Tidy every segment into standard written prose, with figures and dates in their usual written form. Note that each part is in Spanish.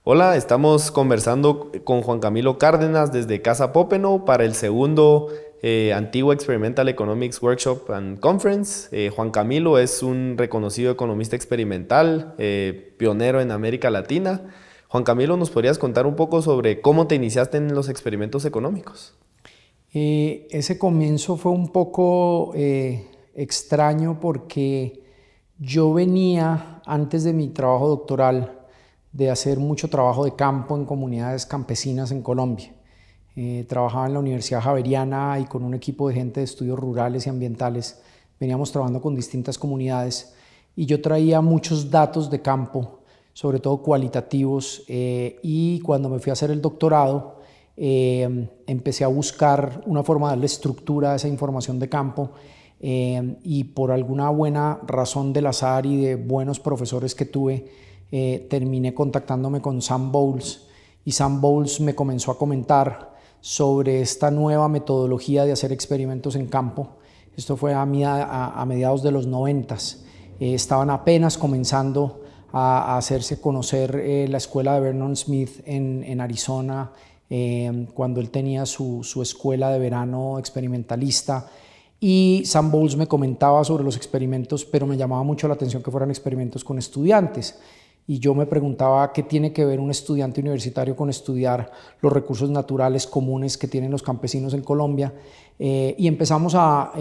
Hola, estamos conversando con Juan Camilo Cárdenas desde Casa Popeno para el segundo Antigua Experimental Economics Workshop and Conference. Juan Camilo es un reconocido economista experimental, pionero en América Latina. Juan Camilo, ¿nos podrías contar un poco sobre cómo te iniciaste en los experimentos económicos? Ese comienzo fue un poco extraño porque yo venía, antes de mi trabajo doctoral, de hacer mucho trabajo de campo en comunidades campesinas en Colombia. Trabajaba en la Universidad Javeriana y con un equipo de gente de estudios rurales y ambientales. Veníamos trabajando con distintas comunidades y yo traía muchos datos de campo, sobre todo cualitativos, y cuando me fui a hacer el doctorado, empecé a buscar una forma de darle estructura a esa información de campo, y por alguna buena razón del azar y de buenos profesores que tuve, terminé contactándome con Sam Bowles, y Sam Bowles me comenzó a comentar sobre esta nueva metodología de hacer experimentos en campo. Esto fue a mediados de los 90s. Estaban apenas comenzando a hacerse conocer la escuela de Vernon Smith en Arizona, cuando él tenía su escuela de verano experimentalista. Y Sam Bowles me comentaba sobre los experimentos, pero me llamaba mucho la atención que fueran experimentos con estudiantes. Y yo me preguntaba qué tiene que ver un estudiante universitario con estudiar los recursos naturales comunes que tienen los campesinos en Colombia. Y empezamos a,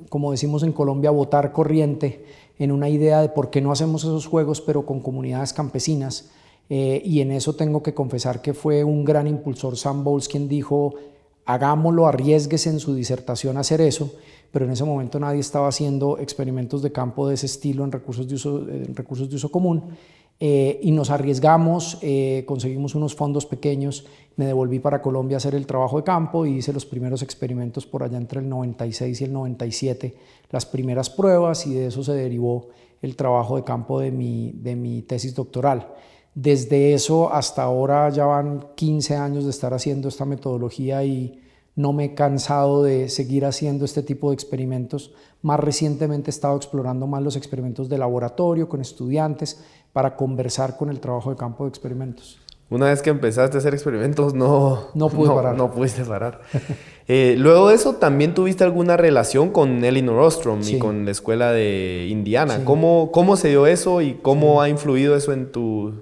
como decimos en Colombia, botar corriente en una idea de por qué no hacemos esos juegos, pero con comunidades campesinas. Y en eso tengo que confesar que fue un gran impulsor Sam Bowles quien dijo: hagámoslo, arriésguese en su disertación a hacer eso. Pero en ese momento nadie estaba haciendo experimentos de campo de ese estilo en recursos de uso común. Y nos arriesgamos, conseguimos unos fondos pequeños, me devolví para Colombia a hacer el trabajo de campo y hice los primeros experimentos por allá entre el 96 y el 97, las primeras pruebas, y de eso se derivó el trabajo de campo de mi tesis doctoral. Desde eso hasta ahora ya van 15 años de estar haciendo esta metodología y no me he cansado de seguir haciendo este tipo de experimentos. Más recientemente he estado explorando más los experimentos de laboratorio con estudiantes para conversar con el trabajo de campo de experimentos. Una vez que empezaste a hacer experimentos, No pude parar. no pudiste parar. Luego de eso, ¿también tuviste alguna relación con Elinor Ostrom y Sí, con la escuela de Indiana? sí, ¿Cómo se dio eso y cómo sí, ha influido eso en tus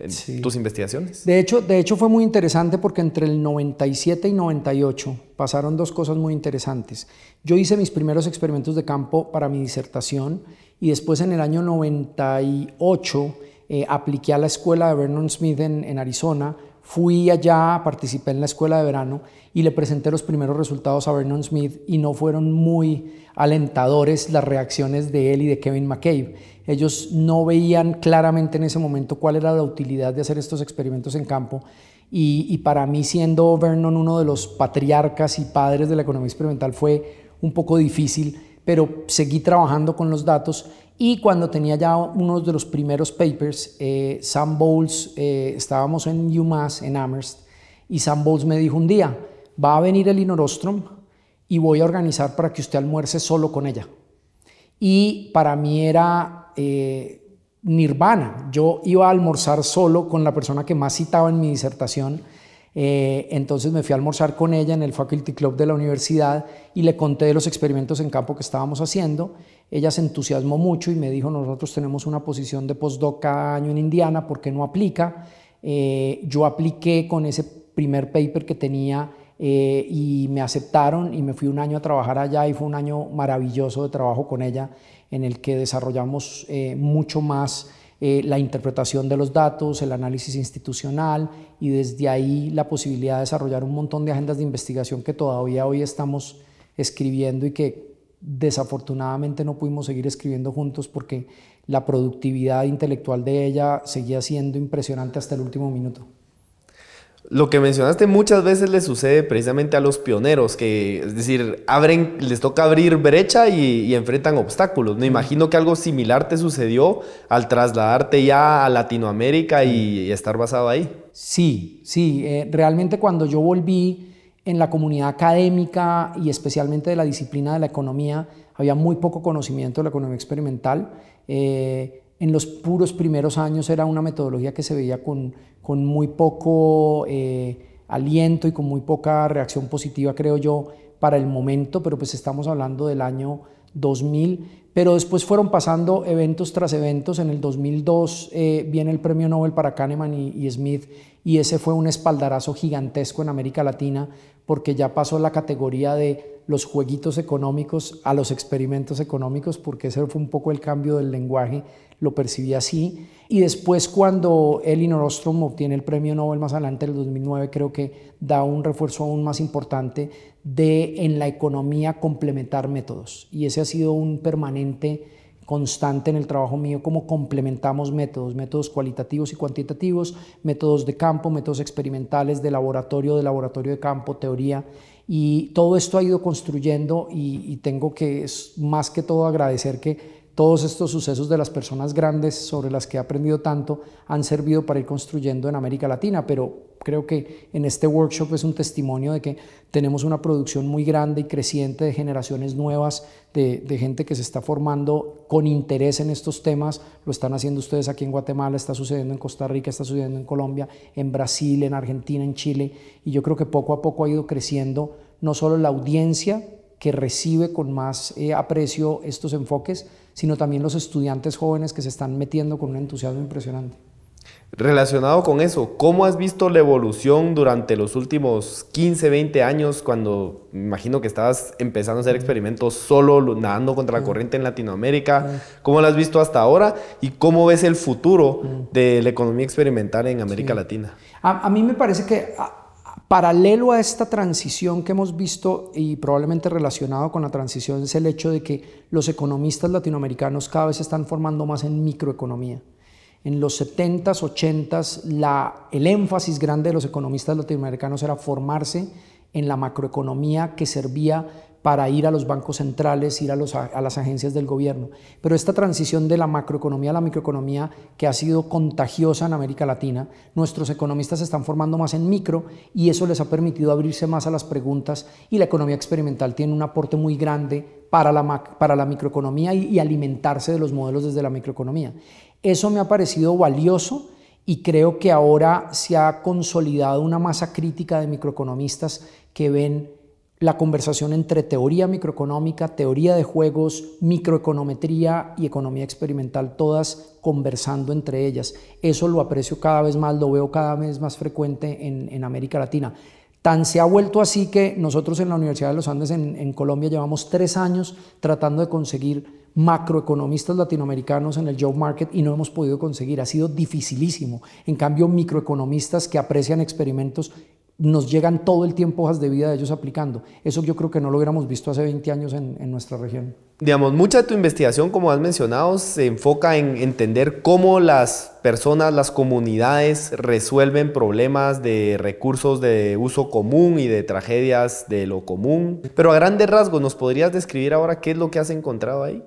sí. investigaciones? De hecho fue muy interesante porque entre el 97 y 98 pasaron dos cosas muy interesantes. Yo hice mis primeros experimentos de campo para mi disertación y después en el año 98 apliqué a la escuela de Vernon Smith en Arizona. Fui allá, participé en la escuela de verano y le presenté los primeros resultados a Vernon Smith y no fueron muy alentadores las reacciones de él y de Kevin McCabe. Ellos no veían claramente en ese momento cuál era la utilidad de hacer estos experimentos en campo, y para mí, siendo Vernon uno de los patriarcas y padres de la economía experimental, fue un poco difícil, pero seguí trabajando con los datos. Y cuando tenía ya uno de los primeros papers, Sam Bowles, estábamos en UMass, en Amherst, y Sam Bowles me dijo un día: va a venir Elinor Ostrom y voy a organizar para que usted almuerce solo con ella. Y para mí era nirvana. Yo iba a almorzar solo con la persona que más citaba en mi disertación. Entonces me fui a almorzar con ella en el Faculty Club de la universidad y le conté de los experimentos en campo que estábamos haciendo. Ella se entusiasmó mucho y me dijo: nosotros tenemos una posición de postdoc cada año en Indiana, ¿por qué no aplica? Yo apliqué con ese primer paper que tenía, y me aceptaron y me fui un año a trabajar allá, y fue un año maravilloso de trabajo con ella en el que desarrollamos mucho más la interpretación de los datos, el análisis institucional, y desde ahí la posibilidad de desarrollar un montón de agendas de investigación que todavía hoy estamos escribiendo y que desafortunadamente no pudimos seguir escribiendo juntos porque la productividad intelectual de ella seguía siendo impresionante hasta el último minuto. Lo que mencionaste muchas veces le sucede precisamente a los pioneros, que es decir, les toca abrir brecha y enfrentan obstáculos. Me imagino que algo similar te sucedió al trasladarte ya a Latinoamérica y estar basado ahí. Sí, sí, realmente cuando yo volví en la comunidad académica y especialmente de la disciplina de la economía, había muy poco conocimiento de la economía experimental. en los puros primeros años era una metodología que se veía con muy poco aliento y con muy poca reacción positiva, creo yo, para el momento, pero pues estamos hablando del año 2000, pero después fueron pasando eventos tras eventos. En el 2002 viene el premio Nobel para Kahneman y Smith, y ese fue un espaldarazo gigantesco en América Latina, porque ya pasó la categoría de los jueguitos económicos a los experimentos económicos, porque ese fue un poco el cambio del lenguaje, lo percibí así. Y después, cuando Elinor Ostrom obtiene el premio Nobel más adelante, en el 2009, creo que da un refuerzo aún más importante de en la economía complementar métodos, y ese ha sido un permanente constante en el trabajo mío, cómo complementamos métodos cualitativos y cuantitativos, métodos de campo, métodos experimentales, de laboratorio de campo, teoría, y todo esto ha ido construyendo, y tengo que más que todo agradecer que todos estos sucesos de las personas grandes sobre las que he aprendido tanto han servido para ir construyendo en América Latina, pero creo que en este workshop es un testimonio de que tenemos una producción muy grande y creciente de generaciones nuevas, de gente que se está formando con interés en estos temas. Lo están haciendo ustedes aquí en Guatemala, está sucediendo en Costa Rica, está sucediendo en Colombia, en Brasil, en Argentina, en Chile, y yo creo que poco a poco ha ido creciendo no solo la audiencia que recibe con más aprecio estos enfoques, sino también los estudiantes jóvenes que se están metiendo con un entusiasmo impresionante. Relacionado con eso, ¿cómo has visto la evolución durante los últimos 15, 20 años, cuando me imagino que estabas empezando a hacer experimentos solo, nadando contra la corriente en Latinoamérica? ¿Cómo lo has visto hasta ahora? ¿Y cómo ves el futuro de la economía experimental en América Latina? A mí me parece que paralelo a esta transición que hemos visto, y probablemente relacionado con la transición, es el hecho de que los economistas latinoamericanos cada vez se están formando más en microeconomía. En los 70s, 80s, el énfasis grande de los economistas latinoamericanos era formarse en la macroeconomía, que servía para ir a los bancos centrales, ir a las agencias del gobierno. Pero esta transición de la macroeconomía a la microeconomía, que ha sido contagiosa en América Latina, nuestros economistas se están formando más en micro, y eso les ha permitido abrirse más a las preguntas, y la economía experimental tiene un aporte muy grande para la microeconomía y alimentarse de los modelos desde la microeconomía. Eso me ha parecido valioso, y creo que ahora se ha consolidado una masa crítica de microeconomistas que ven la conversación entre teoría microeconómica, teoría de juegos, microeconometría y economía experimental, todas conversando entre ellas. Eso lo aprecio cada vez más, lo veo cada vez más frecuente en América Latina. Tan se ha vuelto así que nosotros en la Universidad de los Andes en Colombia llevamos 3 años tratando de conseguir macroeconomistas latinoamericanos en el job market, y no hemos podido conseguir. Ha sido dificilísimo. En cambio, microeconomistas que aprecian experimentos, nos llegan todo el tiempo hojas de vida de ellos aplicando. Eso yo creo que no lo hubiéramos visto hace 20 años en nuestra región. Digamos, mucha de tu investigación, como has mencionado, se enfoca en entender cómo las personas, las comunidades resuelven problemas de recursos de uso común y de tragedias de lo común. Pero a grandes rasgos, ¿nos podrías describir ahora qué es lo que has encontrado ahí?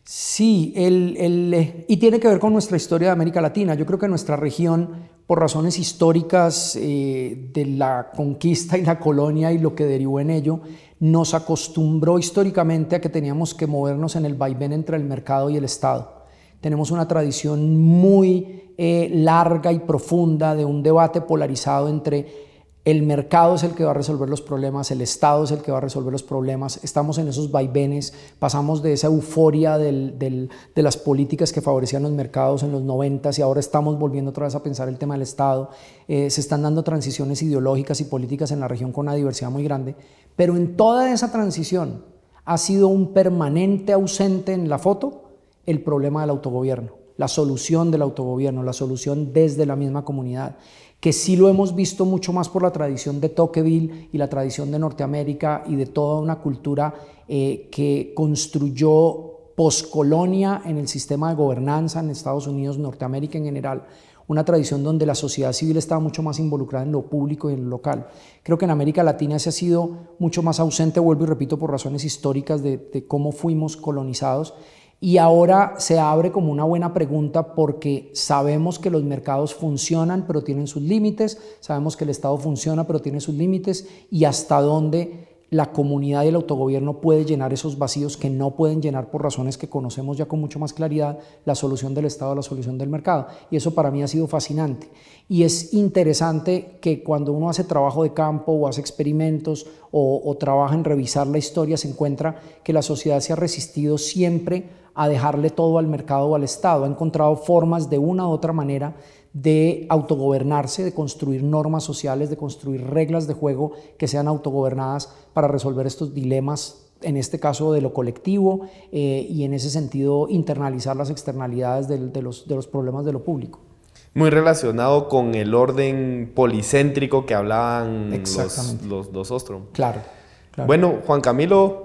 Sí, y tiene que ver con nuestra historia de América Latina. Yo creo que nuestra región, por razones históricas de la conquista y la colonia y lo que derivó en ello, nos acostumbró históricamente a que teníamos que movernos en el vaivén entre el mercado y el Estado. Tenemos una tradición muy larga y profunda de un debate polarizado entre el mercado es el que va a resolver los problemas, el Estado es el que va a resolver los problemas. Estamos en esos vaivenes, pasamos de esa euforia de las políticas que favorecían los mercados en los 90s, y ahora estamos volviendo otra vez a pensar el tema del Estado. Se están dando transiciones ideológicas y políticas en la región con una diversidad muy grande, pero en toda esa transición ha sido un permanente ausente en la foto el problema del autogobierno, la solución del autogobierno, la solución desde la misma comunidad, que sí lo hemos visto mucho más por la tradición de Tocqueville y la tradición de Norteamérica y de toda una cultura que construyó poscolonia en el sistema de gobernanza en Estados Unidos, Norteamérica en general, una tradición donde la sociedad civil estaba mucho más involucrada en lo público y en lo local. Creo que en América Latina se ha sido mucho más ausente, vuelvo y repito, por razones históricas de cómo fuimos colonizados. Y ahora se abre como una buena pregunta, porque sabemos que los mercados funcionan pero tienen sus límites, sabemos que el Estado funciona pero tiene sus límites, y hasta dónde la comunidad y el autogobierno puede llenar esos vacíos que no pueden llenar por razones que conocemos ya con mucho más claridad, la solución del Estado, la solución del mercado. Y eso para mí ha sido fascinante. Y es interesante que cuando uno hace trabajo de campo o hace experimentos o trabaja en revisar la historia, se encuentra que la sociedad se ha resistido siempre a dejarle todo al mercado o al Estado. Ha encontrado formas de una u otra manera de autogobernarse, de construir normas sociales, de construir reglas de juego que sean autogobernadas para resolver estos dilemas, en este caso de lo colectivo, y en ese sentido internalizar las externalidades de los problemas de lo público. Muy relacionado con el orden policéntrico que hablaban los Ostrom. Claro, claro. Bueno, Juan Camilo,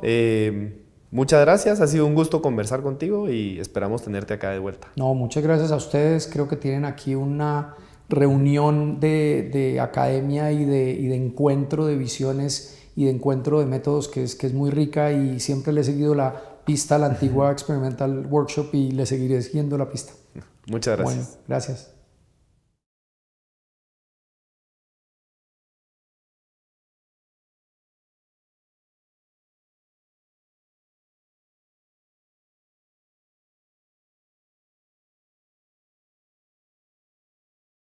muchas gracias, ha sido un gusto conversar contigo y esperamos tenerte acá de vuelta. No, muchas gracias a ustedes, creo que tienen aquí una reunión de academia y de encuentro de visiones y de encuentro de métodos que es muy rica, y siempre le he seguido la pista a la antigua Experimental Workshop y le seguiré siguiendo la pista. Muchas gracias. Bueno, gracias.